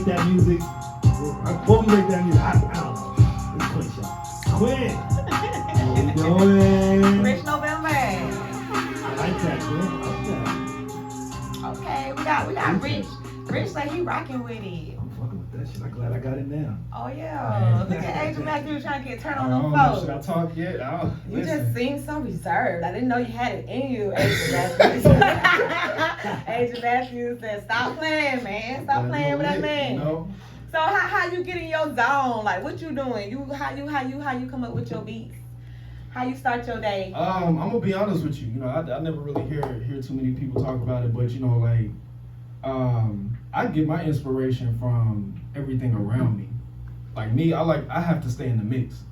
that music? What we rate that music? I don't know. It's Quinn show. Quinn! How you doing? Rich November. I like that, Quinn. I like that. Okay, we got Rich. Rich like he rocking with it. I'm fucking with that shit. I'm glad I got it now. Oh yeah. Look at Agent Matthew trying to get turned on them know, folks. should I talk yet? You just seem so reserved. I didn't know you had it in you, Agent Matthews. Agent Matthews said, "Stop playing, man. Stop playing with that man." You know? So how you get in your zone? Like what you doing? How you come up with your beats? How you start your day? I'm gonna be honest with you. You know, I never really hear too many people talk about it, but you know, like, I get my inspiration from everything around me. Like me, I have to stay in the mix.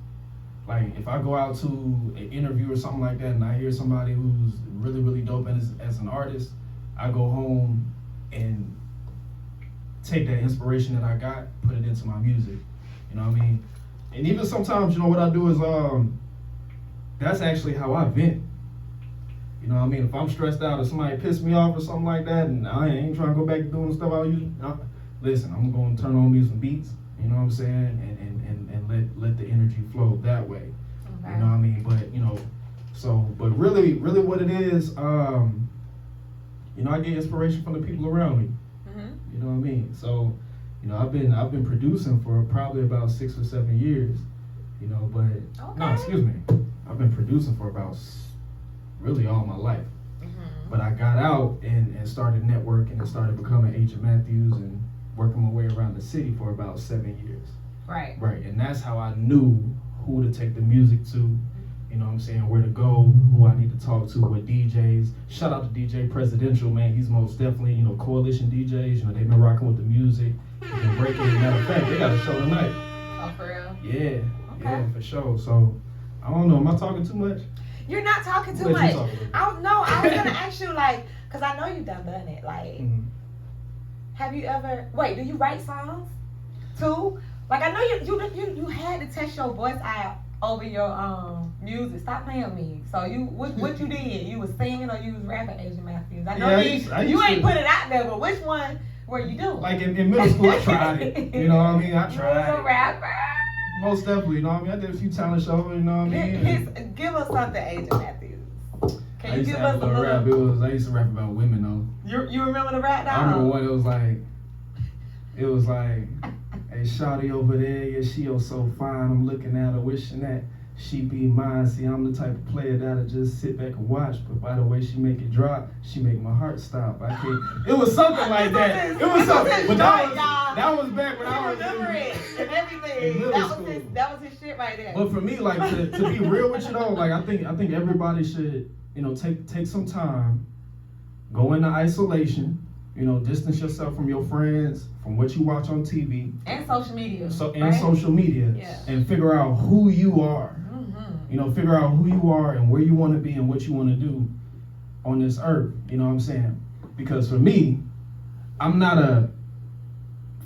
Like if I go out to an interview or something like that, and I hear somebody who's really really dope as an artist, I go home and take that inspiration that I got, put it into my music. You know what I mean? And even sometimes, you know, what I do is that's actually how I vent. You know what I mean? If I'm stressed out or somebody pissed me off or something like that, and I ain't trying to go back to doing the stuff I used to, listen, I'm going to turn on me some beats, you know what I'm saying? And let the energy flow that way. Okay. You know what I mean? But, you know, but really what it is, you know, I get inspiration from the people around me. You know what I mean? So, you know, I've been producing for probably about 6 or 7 years, you know, but, okay. No, excuse me. I've been producing for about really all my life. But I got out and started networking and started becoming Agent Matthews and working my way around the city for about 7 years. Right. Right, and that's how I knew who to take the music to, you know what I'm saying, where to go, who I need to talk to, what DJs. Shout out to DJ Presidential, man. He's most definitely, you know, coalition DJs. You know, they've been rocking with the music. They've been breaking it. Matter of fact, they got a show tonight. Oh, for real? Yeah, Okay. yeah, for sure. So, I don't know. Am I talking too much? You're not talking too Let much. you talk a little bit. I was gonna ask you, like, cause I know you've done it. Like, have you ever? Wait, do you write songs too? Like, I know you had to test your voice out over your music. Stop playing with me. So what you did? You was singing or you was rapping, Agent Matthews? I know you ain't put it out there, but which one were you doing? Like in middle school, I tried it. You know what I mean? I tried. You was a rapper. Most definitely, you know what I mean? I did a few talent shows, you know what I mean? Give us something, Agent Matthews. Can you give us a little rap? I used to rap about women though. You remember the rap now? I remember one. It was like, hey, shawty over there, yeah, she oh so fine. I'm looking at her, wishing that she be mine. See, I'm the type of player that'll just sit back and watch. But by the way she make it drop, she make my heart stop. I can't. It was something like that. It was something. But that was back when I was remember it and everything. That was his shit right there. But for me, like to be real with you though, like I think everybody should, you know, take some time, go into isolation. You know, distance yourself from your friends, from what you watch on TV. And social media. Social media. Yeah. And figure out who you are. You know, figure out who you are and where you want to be and what you want to do on this earth. You know what I'm saying? Because for me, I'm not a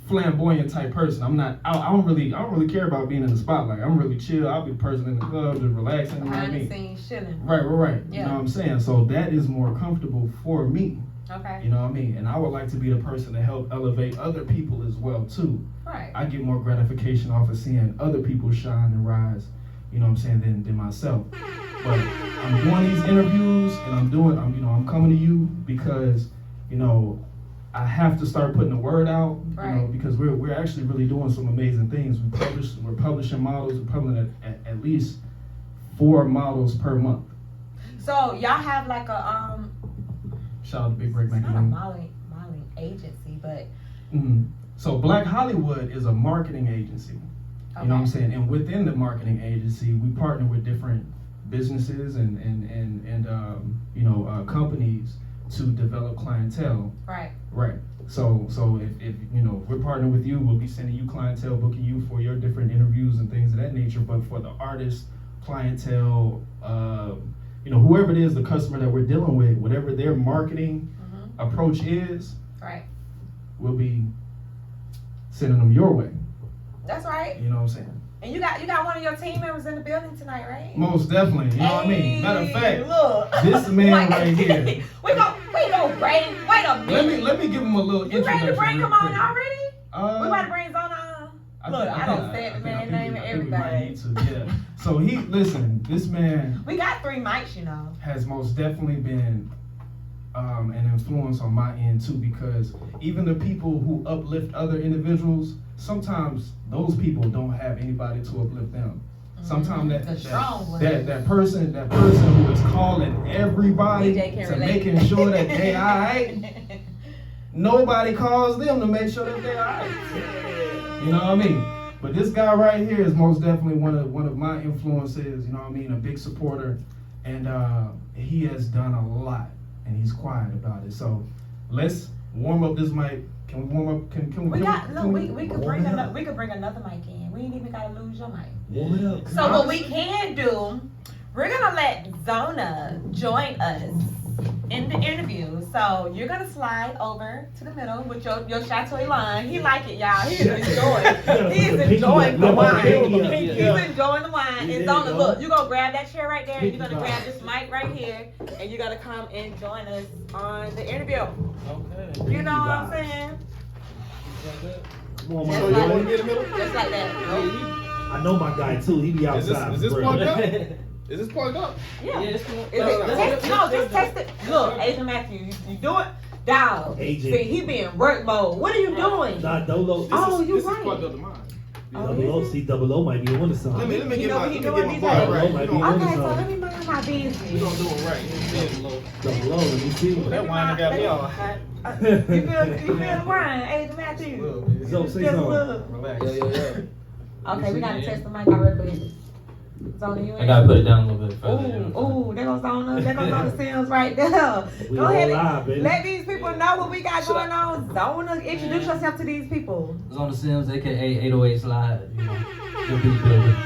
flamboyant type person. I don't really care about being in the spotlight. I'm really chill. I'll be the person in the club just relaxing. You know what I mean? Behind the scenes, chilling. Right. Yeah. You know what I'm saying? So that is more comfortable for me. Okay. You know what I mean? And I would like to be the person to help elevate other people as well too. Right. I get more gratification off of seeing other people shine and rise, you know what I'm saying, than myself. But I'm doing these interviews and I'm coming to you because, you know, I have to start putting the word out, right. You know, because we're actually really doing some amazing things. We're publishing models, we're publishing at least 4 models per month. So y'all have like a Shout out to Big Break It's not a Magazine. modeling agency, but So Black Hollywood is a marketing agency. okay. You know what I'm saying? And within the marketing agency, we partner with different businesses and companies to develop clientele. Right. Right. So if you know, we're partnering with you, we'll be sending you clientele, booking you for your different interviews and things of that nature. But for the artist, clientele, you know, whoever it is, the customer that we're dealing with, whatever their marketing approach is, right, we'll be sending them your way. That's right. You know what I'm saying? And you got one of your team members in the building tonight, right? Most definitely. You know what I mean? Matter of fact, look, this man right here. we go, bring. Wait a minute. Let me give him a little You ready to bring him on quick. already? We might bring Zona on. Look, I don't say the man's name and everything. Yeah. So this man. We got 3 mics, you know. Has most definitely been an influence on my end too, because even the people who uplift other individuals, sometimes those people don't have anybody to uplift them. Sometimes that person who is calling everybody to making sure that they alright, nobody calls them to make sure that they alright. You know what I mean? But this guy right here is most definitely one of my influences. You know what I mean? A big supporter, and he has done a lot, and he's quiet about it. So let's warm up this mic. Can we warm up? Can we could bring another mic in. We ain't even gotta lose your mic. Warm it up. So what we can do, we're gonna let Zona join us in the interview. So you're gonna slide over to the middle with your Chateau line. He like it, y'all. He is enjoying the wine. He's enjoying the wine. And Zona, look, you're gonna grab that chair right there. You're gonna grab this mic right here, and you're gonna come and join us on the interview. Okay. You know what I'm saying? Come on, Just man. like, You wanna get in the middle? just like that. I know my guy too. He be outside. Is this plugged up? Is this plugged up? Yeah. It's cool. Just test it. Look, Agent Matthew, you do it? Dog. Agent. See, he be in work mode. What are you doing? Nah, Dolo. You This right. is plugged up to mine. Double O might be on the song. Let me You get know my what he bar doing, DJ? right. Might be We on Okay, the so song. let me mind my business. gonna do it right. Double O. Let me see. That wine got me all hot. You feel the wine, Agent Matthew? So say Just a something. little. Relax. Okay, we gotta test the mic already. Zona, you I gotta put it down a little bit further. Ooh, there goes Zona. There goes Zona Sims right there. We Go all ahead. live, baby. Let these people know what we got going on. Zona, introduce yourself to these people. Zona Sims, aka 808 Slide, you know, the beat builder.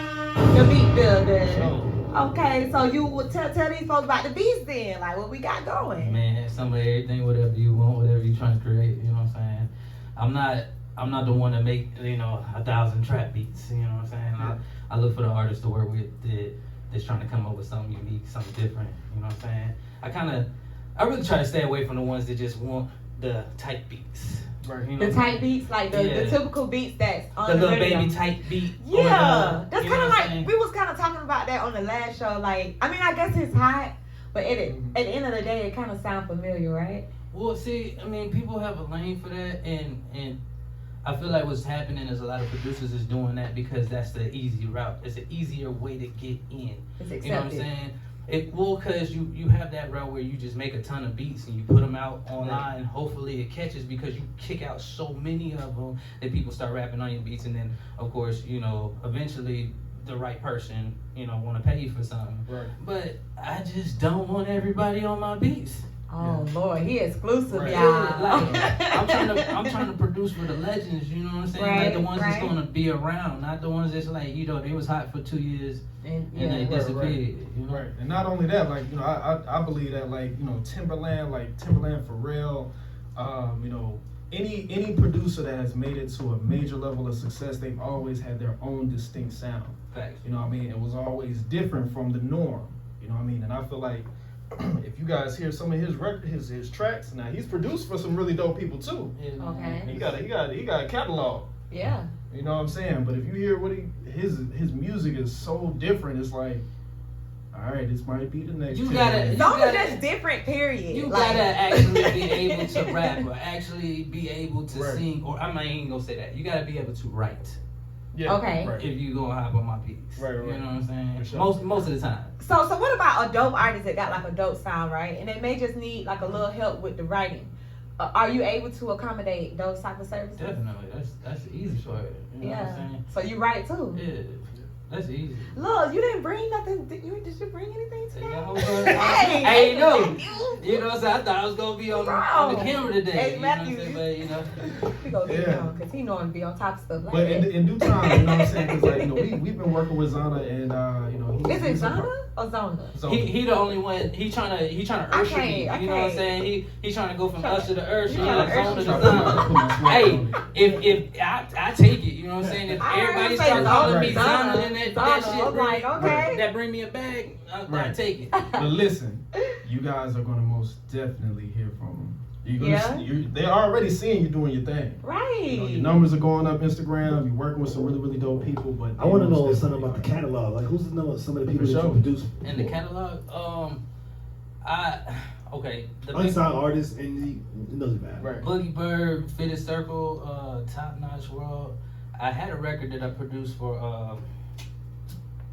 The beat builder. Okay, so you would tell these folks about the beats then, like what we got going. Man, some of everything, whatever you want, whatever you trying to create, you know what I'm saying? I'm not the one to make, 1,000 trap beats, you know what I'm saying? Yeah. I look for the artists to work with that's trying to come up with something unique, something different, you know what I'm saying? I really try to stay away from the ones that just want the type beats. Right. You know The what I'm type saying? beats, like the typical beats that's on The the little radio. baby type beat. Yeah, or that's you kind know of what I'm like, saying? we was kind of talking about that on the last show. Like, I mean, I guess it's hot, but at the end of the day, it kind of sounds familiar, right? Well, see, I mean, people have a lane for that, and I feel like what's happening is a lot of producers is doing that because that's the easy route. It's an easier way to get in. It's accepted. You know what I'm saying? Because you have that route where you just make a ton of beats and you put them out online. Hopefully it catches because you kick out so many of them that people start rapping on your beats, and then of course eventually the right person want to pay you for something. Right. But I just don't want everybody on my beats. Oh Lord, he exclusive, Right. y'all. I'm trying to produce for the legends, you know what I'm saying? Like the ones that's gonna be around, not the ones that's like, they was hot for 2 years and they disappeared. Right. You know? Right. And not only that, I believe that Timberland, Pharrell, any producer that has made it to a major level of success, they've always had their own distinct sound. Facts. You know what I mean? It was always different from the norm. You know what I mean? And I feel like if you guys hear some of his tracks, now he's produced for some really dope people too. Yeah. Okay. And he got a catalog. Yeah. You know what I'm saying? But if you hear his music is so different, it's like, all right, this might be the next. You gotta- Those are just different, period. You Like, gotta actually be able to rap or actually be able to Right. sing, or I'm not even gonna say that. You gotta be able to write Yeah. Okay. Right. if you gonna hop on my beats. Right. You know what I'm saying? For sure. Most of the time. So what about a dope artist that got like a dope sound, right? And they may just need like a little help with the writing. Are you able to accommodate those type of services? Definitely. That's the easy part. You know what I'm saying? So you write too. Yeah. That's easy. Look, you didn't bring nothing. Did you bring anything today? Hey, Hey, no. Matthew. You know what I'm saying? I thought I was gonna be on the camera today. Hey, you know what I'm Matthew. saying? But We gonna get Yeah. him because he know him be on top of stuff like But that. in due time, you know what I'm saying? Because we've been working with Zana, and Is it Zana or Zona? he the only one. He trying to Usher me. You know what I'm saying? He trying to go from Usher to Usher. Zona to Zana. Hey, if I take it, you know what I'm saying? If I heard everybody him say start calling Zona, me Zana, then that Zana. shit I'm like, okay. that bring me a bag, I Right. take it. But listen, you guys are gonna most definitely hear from him They're already seeing you doing your thing. Right. You know, your numbers are going up Instagram. You're working with some really, really dope people. But I want to know something about the catalog. Like, who's to know some of the people that you produce? In the catalog, the Unsigned artists, and it doesn't matter. Right. Boogie Bird, Fitted Circle, Top Notch World. I had a record that I produced for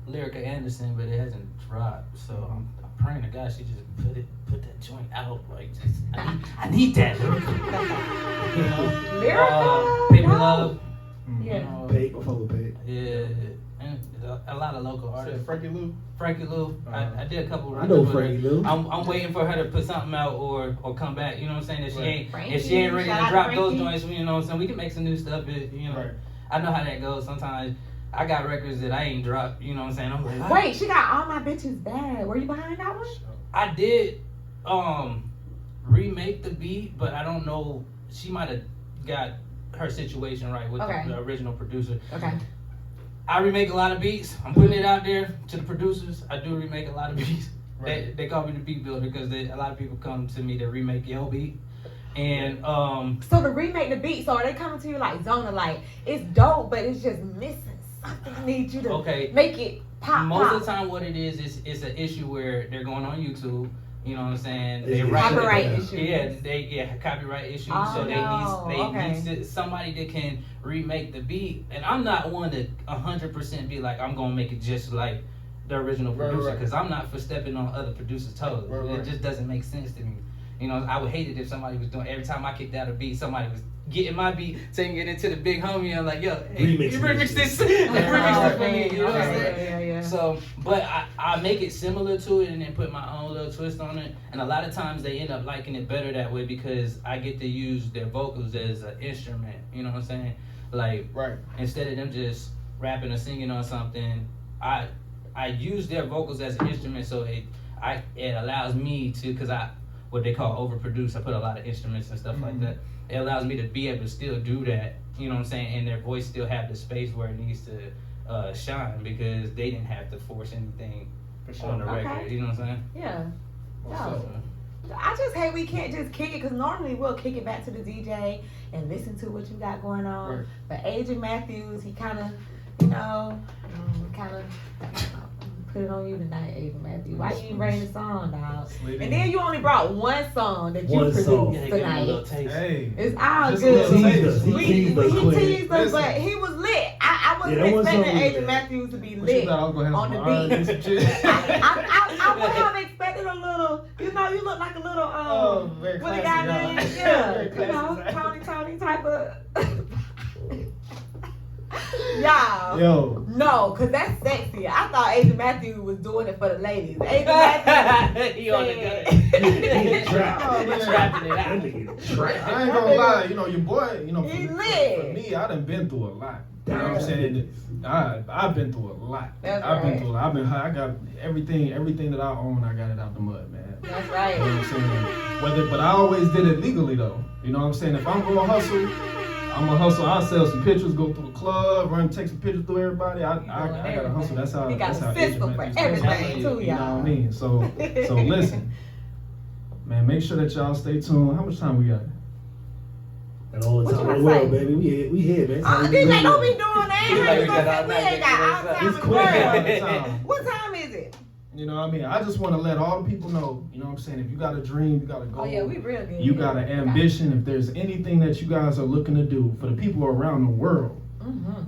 Lyrica Anderson, but it hasn't dropped. So I'm praying to God she just put that joint out. Like, just I need that Lyrica. You know, Lyrica, Paper no. Love. Yeah. You know, Paid, follow paid. yeah, and a lot of local artists. Frankie Lou. Frankie Lou, I did a couple. I know records with her. Frankie Lou. I'm waiting for her to put something out or come back. You know what I'm saying? If Frankie, if she ain't ready shout to out drop to those Frankie. joints, you know what I'm saying? We can make some new stuff. You know, Right. I know how that goes. Sometimes I got records that I ain't dropped. You know what I'm saying? I'm like, Wait, she got All My Bitches Bad. Were you behind that one? I did remake the beat, but I don't know. She might have got her situation right with Okay. the original producer. Okay. I remake a lot of beats. I'm putting it out there to the producers. I do remake a lot of beats. Right. They call me the beat builder because a lot of people come to me to remake your beat. And So to remake the beat, so are they coming to you like Zona, like it's dope, but it's just missing something? I need you to make it pop. Most of the time, what it is it's an issue where they're going on YouTube. You know what I'm saying? They write copyright it. issues. Yeah, copyright issues. Oh, so no. they need somebody that can remake the beat. And I'm not one to 100% be like I'm gonna make it just like the original producer because I'm not for stepping on other producers' toes. It just doesn't make sense to me. You know, I would hate it if somebody was doing every time I kicked out a beat, somebody was getting my beat, taking it into the big homie, and like, yo, hey, you remix this, remix this for me. You know what I'm saying? Yeah. So, but I make it similar to it and then put my own little twist on it. And a lot of times they end up liking it better that way because I get to use their vocals as an instrument. You know what I'm saying? Like, instead of them just rapping or singing on something, I use their vocals as an instrument, so it allows me to, because what they call overproduce. I put a lot of instruments and stuff like that. It allows me to be able to still do that, you know what I'm saying, and their voice still have the space where it needs to shine because they didn't have to force anything on the record, you know what I'm saying? Yeah. I just hate we can't just kick it because normally we'll kick it back to the DJ and listen to what you got going on. Right. But Agent Matthews, he kind of, you know, put it on you tonight, Agent Matthews. Why you ain't bring the song, dog? And then you only brought one song that you produced tonight. Hey, it's all just good. He teased us, but he was lit. I wasn't expecting Agent Matthews to be lit on the beat. I would have expected a little, you know, you look like a little, what the guy name? Yeah, you know, Tony type of. Y'all. Yo. No, because that's sexy. I thought Agent Matthews was doing it for the ladies. Agent Matthews. He on the gun. Trapping it out. I ain't gonna lie, you know, your boy, you know, for me, I done been through a lot. You know what I'm saying? I've been through a lot. I've been through a lot. I got everything that I own, I got it out the mud, man. That's right. You know what I'm saying? But I always did it legally though. You know what I'm saying? If I'm gonna hustle, I'm gonna hustle. I'll sell some pictures, go through the club, take some pictures through everybody. I gotta hustle. That's how. He got that's a how system for everything too, y'all. You know what I mean? So listen, man. Make sure that y'all stay tuned. How much time we got? And all the time in the world, baby. We here, man. DJ, don't be doing that. We ain't got all time in the world. What time is it? You know what I mean? I just want to let all the people know, you know what I'm saying? If you got a dream, you got a goal. Oh, yeah, we real good. You got an ambition. If there's anything that you guys are looking to do for the people around the world,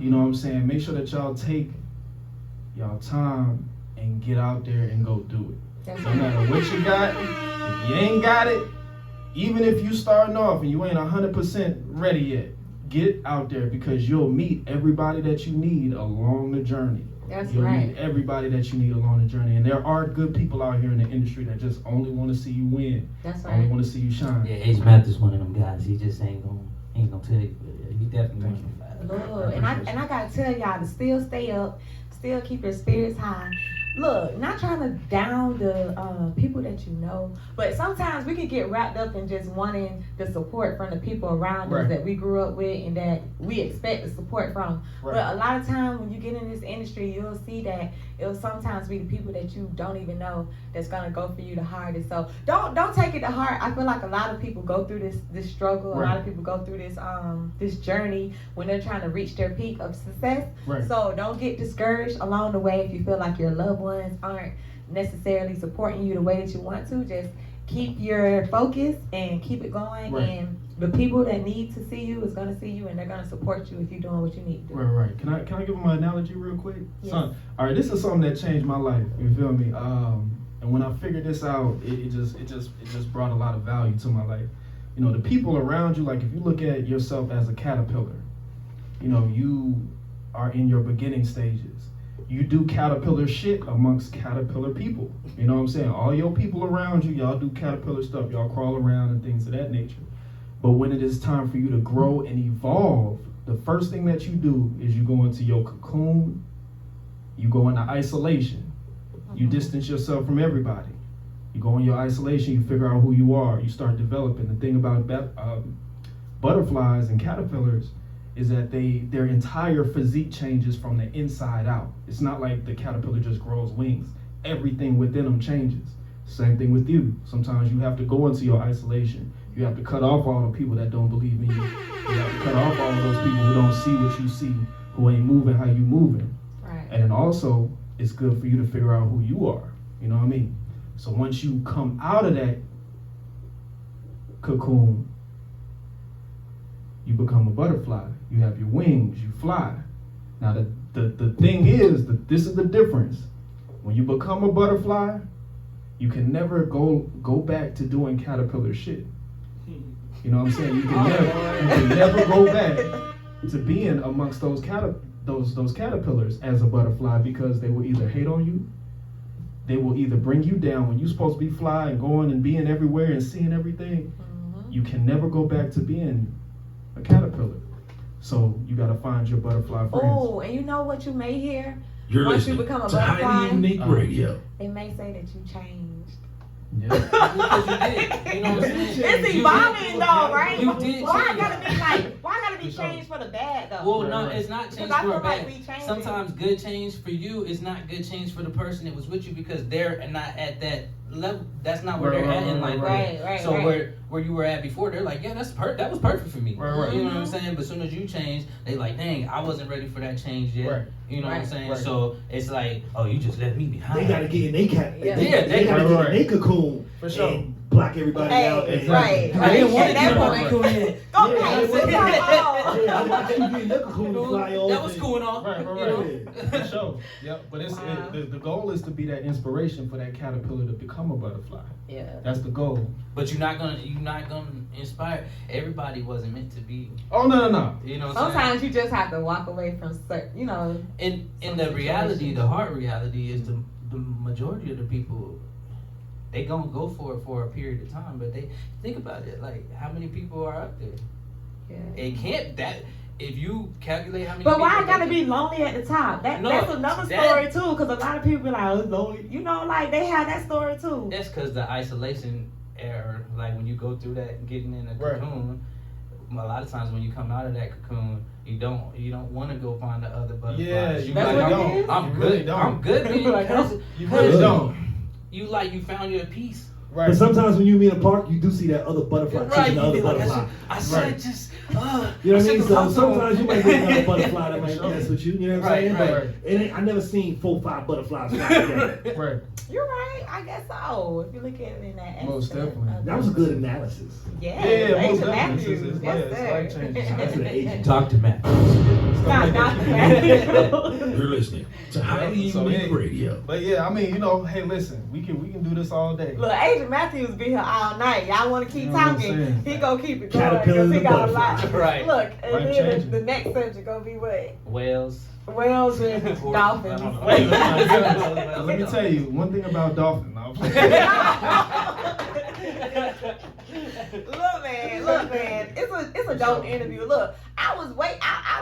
you know what I'm saying? Make sure that y'all take y'all time and get out there and go do it. No matter what you got, if you ain't got it, even if you starting off and you ain't 100% ready yet, get out there because you'll meet everybody that you need along the journey. You'll meet everybody that you need along the journey. And there are good people out here in the industry that just only want to see you win. Only want to see you shine. Yeah, Agent Matthews one of them guys. He just ain't gonna tell you, but he definitely wants you. And I gotta tell y'all to still stay up, still keep your spirits high. look, not trying to down the people that you know, but sometimes we can get wrapped up in just wanting the support from the people around us that we grew up with and that we expect the support from. But a lot of times when you get in this industry, you'll see that it'll sometimes be the people that you don't even know that's gonna go for you the hardest. So don't take it to heart. I feel like a lot of people go through this struggle. A lot of people go through this journey when they're trying to reach their peak of success. So don't get discouraged along the way if you feel like your loved ones aren't necessarily supporting you the way that you want to. Just keep your focus and keep it going. And the people that need to see you is going to see you, and they're going to support you if you're doing what you need to do. Right. Can I give them my analogy real quick? Yes. All right, this is something that changed my life. You feel me? And when I figured this out, it just brought a lot of value to my life. You know, the people around you, like if you look at yourself as a caterpillar, you know, you are in your beginning stages. You do caterpillar shit amongst caterpillar people. You know what I'm saying? All your people around you, y'all do caterpillar stuff. Y'all crawl around and things of that nature. But when it is time for you to grow and evolve, the first thing that you do is you go into your cocoon, you go into isolation, you distance yourself from everybody. You go in your isolation, you figure out who you are, you start developing. The thing about butterflies and caterpillars is that their entire physique changes from the inside out. It's not like the caterpillar just grows wings. Everything within them changes. Same thing with you. Sometimes you have to go into your isolation. You have to cut off all the people that don't believe in you. You have to cut off all of those people who don't see what you see, who ain't moving how you moving. Right. And then also, it's good for you to figure out who you are. You know what I mean? So once you come out of that cocoon, you become a butterfly. You have your wings, you fly. Now the thing is that this is the difference. When you become a butterfly, you can never go back to doing caterpillar shit. You know what I'm saying? You can never go back to being amongst those caterpillars as a butterfly, because they will either hate on you, they will either bring you down when you're supposed to be flying, going and being everywhere and seeing everything. You can never go back to being a caterpillar. So you gotta find your butterfly friends. Oh, and you know what you may hear? You're Once you listening become a to butterfly, Highly Unique Radio. they may say that you changed. Yeah. Because you did. You know what I'm saying? It's evolving though, right? You did Why change. gotta be changed for the bad though? Well, no, it's not Because change I for feel a bad. like we changed Sometimes good change for you is not good change for the person that was with you, because they're not at that level. That's not where they're at in life. Right. So where you were at before, they're like, yeah, that was perfect for me. Right. You know what I'm saying? But as soon as you change, they like, dang, I wasn't ready for that change yet. Right. You know what I'm saying? Right. So it's like, oh, you just left me behind. They gotta get in they cat. Yeah. They gotta get in they cocoon For sure. and block everybody out. Hey, And right. I didn't want to At get that on point, cocoon. go Yeah, ahead. I Yeah, I watched you get in the cocoon and fly off. That was cool and all. Right. You know? For sure. Yep. But the goal is to be that inspiration for that caterpillar to become a butterfly. Yeah. That's the goal. But you're not gonna inspire. Everybody wasn't meant to be. Oh no. You know what I'm saying? Sometimes you just have to walk away from certain, In some the reality, situations. the hard reality is the majority of the people, they gonna go for it for a period of time, but they think about it, like how many people are out there? Yeah. It can't if you calculate how many. But why people I gotta be lonely at the top? That's another story too, because a lot of people be like, oh, it's lonely. Like they have that story too. That's because the isolation era, like when you go through that, getting in a Right. cocoon. A lot of times when you come out of that cocoon, you don't want to go find the other butterflies. Yeah, you That's like, what it is? I'm You good. really don't. I'm good, man. Like, Because You really don't. you found your peace. Right. But sometimes when you meet in a park, you do see that other butterfly Right, chasing the you other be like, butterfly. I should Right. just. You know what I should mean? have So talked to sometimes him. you might get another butterfly that might mess with you. You know what I'm Right, saying? right. But it ain't, I never seen 4-5 butterflies fly together. Right. You're right. I guess so. If you look at it in that Most aspect. definitely. That was a good analysis. Yeah. Yeah, most Agent definitely. Matthews. It's Yes, life sir. changing. That's an agent. Dr. Matthews. Not Dr. Matthews. You're listening to Highly So, Unique hey, Radio. But yeah, I mean, hey, listen, we can do this all day. Look, Agent Matthews be here all night. Y'all want to keep You know what I'm talking? saying? He gonna keep it going Caterpillars because he and got a lot. butterflies. Right. Look, and then Life-changing. the next subject gonna be what? Whales. Whales and dolphins. I don't know. Wait, let me tell you one thing about dolphins. No, I'm playing. Look, man, it's a dope interview. Look, I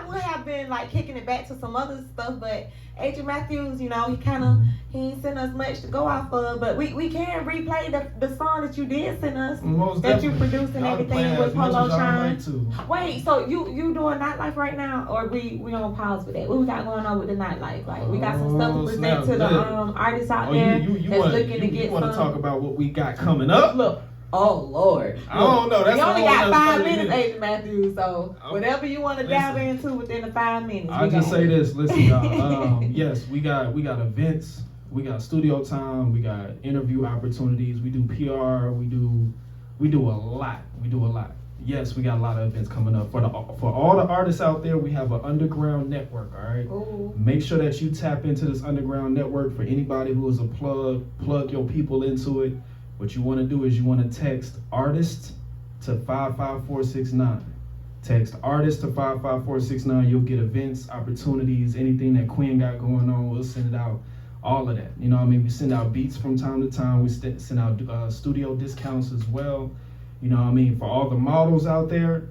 would have have been like kicking it back to some other stuff, but Agent Matthews, he ain't sent us much to go off of, but we can replay the song that you did send us, Most that you definitely. Y'all produced and can everything play with as much Polo as y'all Shine. like to. Wait, so you doing nightlife right now, or we on pause with that? What we got going on with the nightlife? Like we got some stuff to present snap, to the good. artists out Oh, there you that's want looking to get to some. talk about what we got coming up? Look, oh Lord, I don't know. That's we only a whole got nother 5 30 minutes, Agent Matthews. So Okay. whatever you want to Listen. dive into within the 5 minutes. I'll just say this. Listen, y'all. Yes, we got events. We got studio time. We got interview opportunities. We do PR. We do a lot. Yes, we got a lot of events coming up. For all the artists out there, we have an underground network, all right? Ooh. Make sure that you tap into this underground network. For anybody who is a plug your people into it. What you want to do is you want to text artist to 55469. Text artist to 55469. You'll get events, opportunities, anything that Quinn got going on. We'll send it out. All of that. You know what I mean? We send out beats from time to time. We send out studio discounts as well. You know what I mean? For all the models out there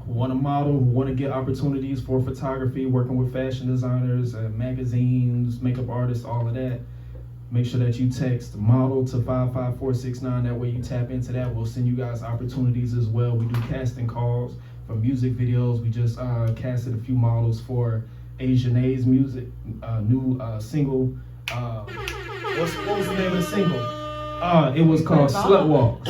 who want to model, who want to get opportunities for photography, working with fashion designers, magazines, makeup artists, all of that, make sure that you text model to 55469. That way you tap into that. We'll send you guys opportunities as well. We do casting calls for music videos. We just casted a few models for Asian A's music, new single. What was the name of the single? It was called Slut Walk.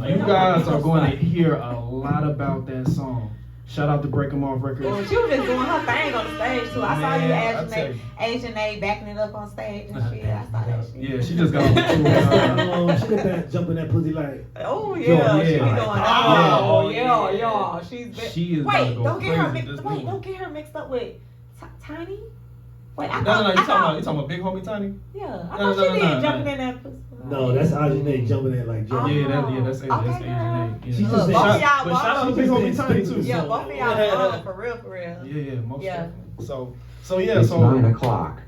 You guys are going to hear a lot about that song. Shout out to Break 'Em Off Records. Well, she was just doing her thing on the stage too. I saw you, Man, I tell you. Asian A backing it up on stage and shit. I saw that shit. Yeah, she just got on the tour. She got that jumping that pussy like. Oh Yeah, yeah, she be yeah. doing. Oh, yeah. yeah. She's She is about to wait, go don't get her crazy mixed. this Wait, week. don't get her mixed up with Tiny. Wait, I No, thought. you I talking thought- about Big Homie Tiny? Yeah, I No, thought no, she no, did no, jumping no. in that pussy. No, that's Ajane jumping in like Oh. jumping. That's Okay, Asian A. girl. Yeah. She just Look, said- both of y'all But shout out to ballin'. Big Homie She Tiny just too. Yeah, both of y'all ballin' for real. Yeah, most Yeah. definitely. So yeah, It's so 9 o'clock.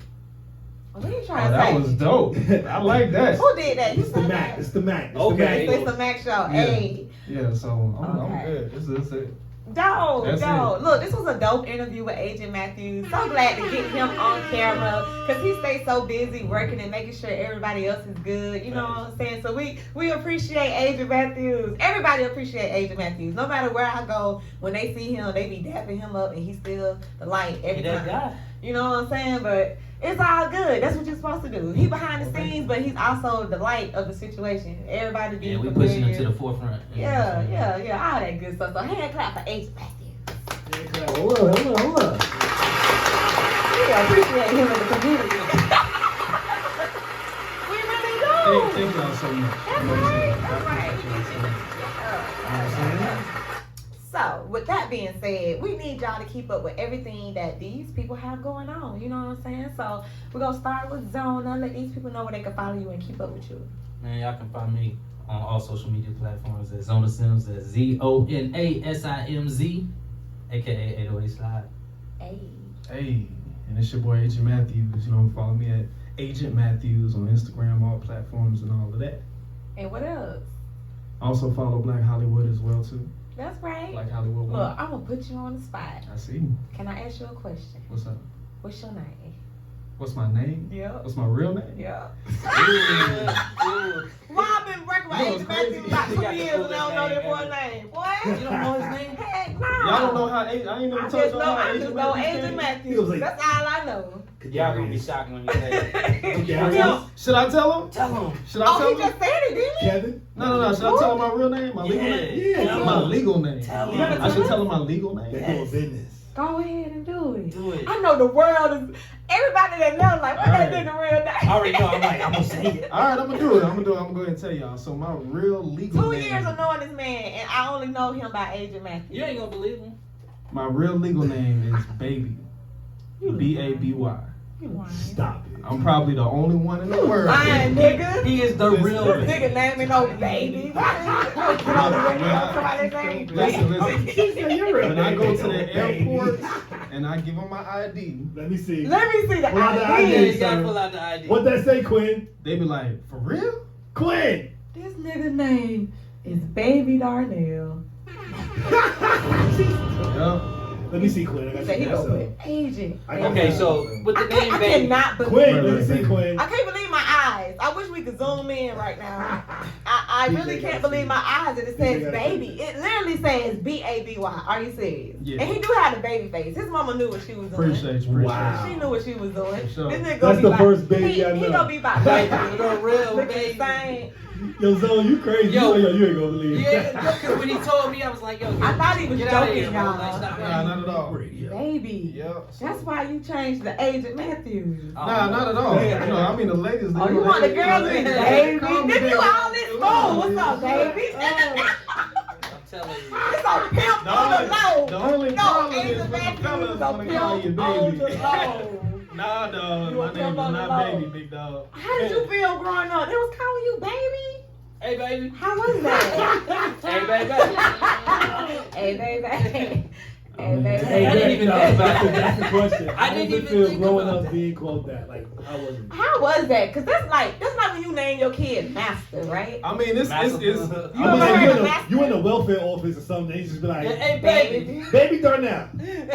What are you oh, trying that to was say? dope. I like that. Who did that? You It's the said Mac. that. It's the Mac. Okay. It's the Mac show. Hey. Yeah, so I'm Okay. good. This is it. Dope. That's it. Look, this was a dope interview with Agent Matthews. So glad to get him on camera because he stays so busy working and making sure everybody else is good. You know what I'm saying? So we appreciate Agent Matthews. Everybody appreciate Agent Matthews. No matter where I go, when they see him, they be dapping him up and he's still the light every That time. guy. You know what I'm saying? But it's all good. That's what you're supposed to do. He behind the scenes, but he's also the light of the situation. Everybody be Yeah, we familiar. pushing him to the forefront. Yeah, all that good stuff. So hand clap for Agent Matthews. Hold up. We appreciate him in the community. We really do. Thank y'all so much. That's right. So, with that being said, we need y'all to keep up with everything that these people have going on. You know what I'm saying? So, we're going to start with Zona. Let these people know where they can follow you and keep up with you. Man, y'all can find me on all social media platforms at Zona Sims. That's ZONASIMZ, aka 808 Slide. Hey. Hey, and it's your boy Agent Matthews. You know, follow me at Agent Matthews on Instagram, all platforms, and all of that. And what else? Also follow Black Hollywood as well too. That's right. Black Hollywood. Look, One. I'm going to put you on the spot. I see. Can I ask you a question? What's up? What's your name? What's my name? Yeah. What's my real name? Yeah. Ooh. Why I've been working with You know Agent what's crazy? Matthews about You 2 got the years and I coolest don't know that name boy's ever. name. Boy. You don't know his name? Heck no. Y'all don't know how I ain't I never just told know, y'all how I just know Agent came? Matthews. He was like- That's all I know. Y'all gonna be shocked when you say it. Yeah. Should I tell him? Tell him. Should I Oh, tell he him? just said it, didn't he? Kevin. No. Should I tell him my real name? My legal Yeah. name? Yeah. Tell My him. legal name. Tell him. I should tell him my legal They're name. doing business. Go ahead and do it. Do it. I know the world is, everybody that knows, like, what that Alright. nigga real name? I already know. I'm gonna say it. All right, I'm gonna do it. I'm gonna go ahead and tell y'all. So my real legal 2 name. years of knowing this man, and I only know him by Agent Matthews. You ain't gonna believe him. My real legal name is Baby. B-A-B-Y. You lying. Stop it. I'm probably the only one in the world. Lying, nigga. He is the real This man. nigga naming no baby. Why you get on the radio somebody's name? Listen. When I go to the airport and I give them my ID, Let me see. Let me see the Pull out the Yeah, ID. ID. you gotta pull out the ID. What that say, Quinn? they be like, for real? Quinn. This nigga name is Baby Darnell. Yeah. Let me see, Quinn. I He got said he you. gonna put agent. Okay, so with the name I baby. cannot believe. Quinn, let me see, Quinn. I can't believe my eyes. I wish we could zoom in right now. I really can't believe my eyes that it says baby. It literally says BABY. Are you serious? Yeah. And he do have the baby face. His mama knew what she was doing. Appreciate you. Wow. She knew what she was doing. Sure. This nigga That's gonna be the by- first baby I He know. gonna be by Like baby. the real Look at the baby. same. Yo, Zone, you crazy. Yo. You ain't gonna believe it. Yeah, because when he told me, I was like, yo, I thought he was get out of joking, here, bro. y'all. Like, stop Nah, not at all. Baby. Yeah. That's why you changed the Agent Matthews. Nah, not at all. You know, I mean the ladies. Oh, you want the girls to be baby? Call me Did you baby. all this for? What's up, baby? I'm telling you. It's on pimp on the low. The only No, problem is Agent when the Matthews fellas is a wanna call you pimp on the baby. low. Nah, dog. You My a name pimp is on the not low. baby, big dog. How did you feel growing up? They was calling you baby? Hey, baby. How was that? Hey, baby. Hey, baby. Hey, Hey, baby. I didn't even no, think about it. that's the question. I How didn't does it even feel think growing about up that. being called that? Like, how was it? How was that? Cause that's like when you name your kid Master, right? I mean, it's You I ever mean, heard of Master? you in a welfare office or something, and you just be like, Hey, Baby. baby. baby Darnell. Baby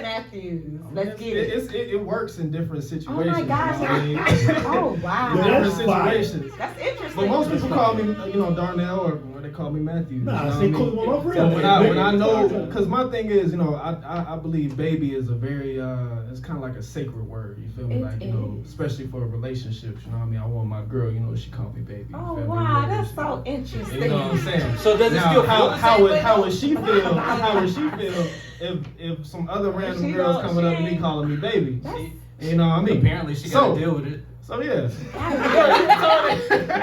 Matthews. Let's get it. It works in different Oh situations. my gosh. You know what I mean? Oh wow. Yeah, Different that's fire. situations. That's interesting. But most people call me, Darnell, or when they call me Matthew. Nah, you know say what I mean? cool one my So friend. when I know, because my thing is, I believe baby is a very, it's kind of like a sacred word. You feel me? It Like, is. especially for relationships. You know what I mean? I want my girl, she call me baby. You Oh feel me? wow, that's so interesting. You know what I'm saying? So does it Now, still feel the same way, how though? would she feel? How would she feel if some other random She girls don't- coming she up and me ain't- calling me baby? That's- You know what I mean? Apparently, she got to deal with it. So yeah.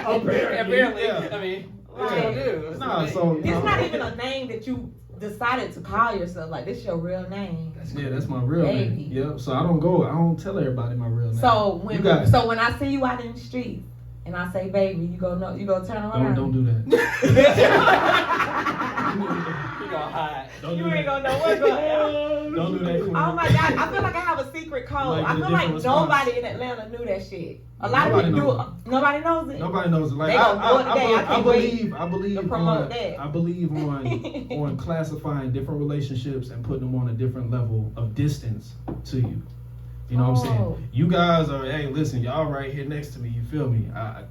Apparently, Yeah. I mean, what Right. you gonna do? Nah, so It's not even a name that you decided to call yourself. Like this your real name. Yeah, that's my real Baby. name. Yep. So I don't tell everybody my real name. So You got it. when I see you out in the street and I say baby, you go turn around. Don't do that. You gonna hide. Don't You do ain't that. gonna know what's going on. Don't do that. Queen. Oh my god, I feel like I have a secret code. Like, I get a feel like different response. nobody in Atlanta knew that shit. A lot Nobody of people knows do. Nobody knows it. Nobody knows it. Like They gonna do it today. I can't wait I believe to promote on that. I believe on classifying different relationships and putting them on a different level of distance to you. You know what I'm Oh. saying? You guys are, hey, listen, y'all right here next to me. You feel me? I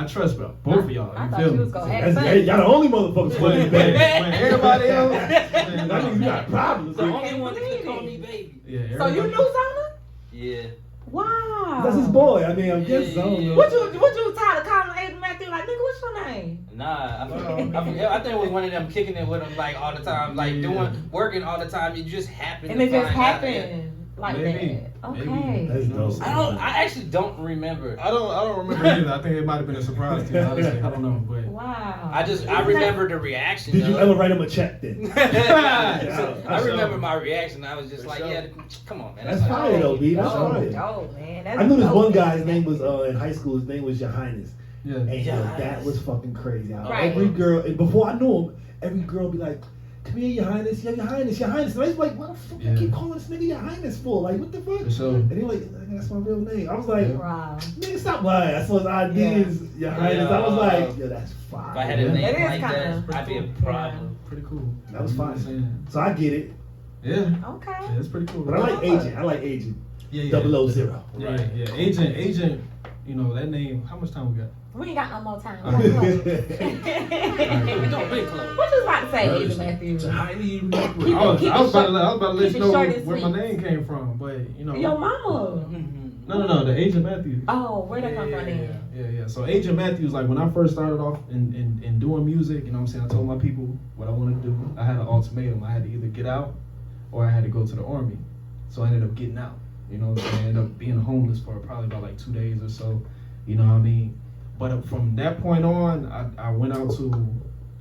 trust both of y'all. I You thought feel you me? was gonna ask That's, me. y'all the only motherfuckers calling me When baby. everybody else, That means you got problems. The man. only one that believe can call it. me baby. yeah. So you everybody- knew Zona? Yeah. Wow. That's his boy. I mean, I'm just Yeah, Zone. yeah. What you tired of calling Aiden Matthew? Like nigga, what's your name? Nah, I think it was one of them kicking it with him like all the time, like working all the time. It just happened. And to it just find out that- happened like Maybe. that. Okay. Maybe. That's dope. I actually don't remember. I don't remember either. I think it might have been a surprise to you. Honestly, I don't know, but Wow. I remember the reaction. Did you though. ever write him a check then? So, I For sure. remember my reaction. I was just For like, sure. yeah, come on, man. That's fire though, B. That's dope, fire. dope, man. That's I knew this dope, one man. guy's name was in high school. His name was Your Highness, yeah. and yo, Yes. that was fucking crazy. Right. Every girl, and before I knew him, every girl be like, "Come here, Your Highness, yeah, Your Highness, Your Highness." And I was like, "What the fuck Yeah. I keep calling this nigga Your Highness for? Like, what the fuck?" For sure. And he like, "That's my real name." I was like, Yeah. Wow. "Nigga, stop lying." I saw his IDs, Your Highness. I was like, "Yo, that's fire." If I had a man." name That is like kinda that, I'd be a pretty cool. problem. Pretty cool. That was You know what fine. I'm saying? So I get it, Yeah. Okay. Yeah, it's pretty cool. but I like Agent. I like Agent. Yeah. 000. Right. Yeah. Agent. You know that name. How much time we got? We ain't got no more time. All right. What We don't really close. you about to say, Agent Matthew? I was about to let keep you it know short and where my sweet. name came from, but you know. Your mama. No, the Agent Matthew. Oh, where'd that come from then? Yeah. So Agent Matthews, like when I first started off in doing music, you know what I'm saying, I told my people what I wanted to do. I had an ultimatum. I had to either get out or I had to go to the army. So I ended up getting out. You know what I'm saying? I ended up being homeless for probably about like 2 days or so. You know what I mean? But from that point on, I went out to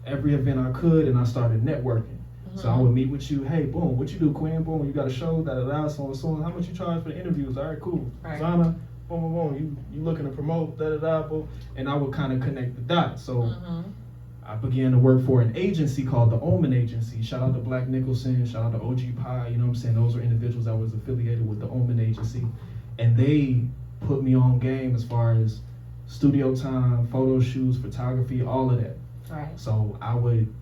every event I could and I started networking. So I would meet with you. Hey, boom, what you do, Quinn? Boom, you got a show, so and so. How much you charge for the interviews? All right, cool. Right. Zana, boom, boom, boom. You looking to promote, boom. And I would kind of connect the dots. So I began to work for an agency called the Omen Agency. Shout out to Black Nicholson. Shout out to OG Pie. You know what I'm saying? Those are individuals that was affiliated with the Omen Agency. And they put me on game as far as studio time, photo shoots, photography, all of that. Right. So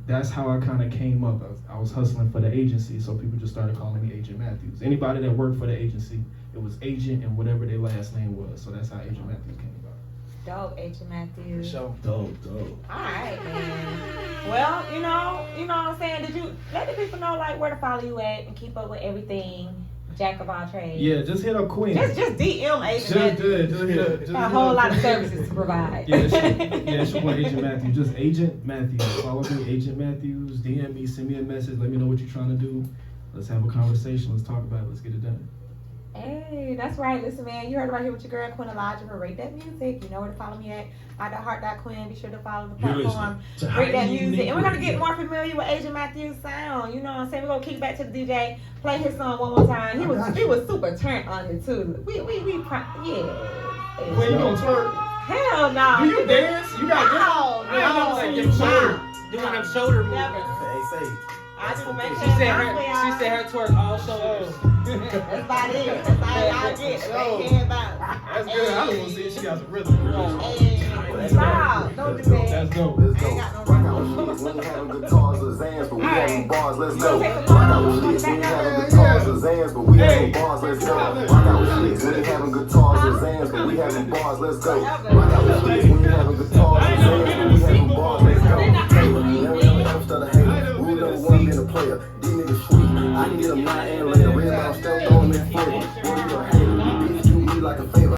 that's how I kind of came up. I was hustling for the agency, so people just started calling me Agent Matthews. Anybody that worked for the agency, it was Agent and whatever their last name was. So that's how Agent Matthews came about. Dope, Agent Matthews. So Dope. Alright, man. Well, you know what I'm saying? Did you let the people know like where to follow you at and keep up with everything? Jack of all trades. Yeah, just hit up Queen. Just DM Agent Matthews. Just hit up. Got a whole lot of services to provide. Yeah, it's your boy Agent Matthews. Just Agent Matthews. Follow me, Agent Matthews. DM me, send me a message. Let me know what you're trying to do. Let's have a conversation. Let's talk about it. Let's get it done. Hey, that's right. Listen, man, you heard right here with your girl Quinn Elijah for Rate That Music. You know where to follow me at. @heart.quinn. Be sure to follow the platform. Rate That Music. And we're gonna get more familiar with Agent Matthews' sound. You know what I'm saying? We're gonna kick back to the DJ, play his song one more time. He was super turned on it too. Yeah. When you gonna twerk? Hell no. Do you dance? You got No, I never no, seen them you shoulder, twerk. doing them shoulder Never. movements. Hey, say. I just make She said her twerk all shoulders. That's about it. That's all y'all get. That's good. I just want to see if she got some rhythm. Hey, stop. Don't do that. That's dope. I ain't got no rhythm. We ain't having guitars or Zans, but we having bars, let's go. Take the Rock out phone. with chicks, we ain't having guitars or Zans, but we having bars, let's go. Rock out with chicks, we ain't having guitars or Zans, but we having bars, let's go. Rock out with chicks, we ain't having guitars or Zans, but we having bars, let's go. Never ever stutter hater, rule number one being a player. These niggas sweet, I can get them night and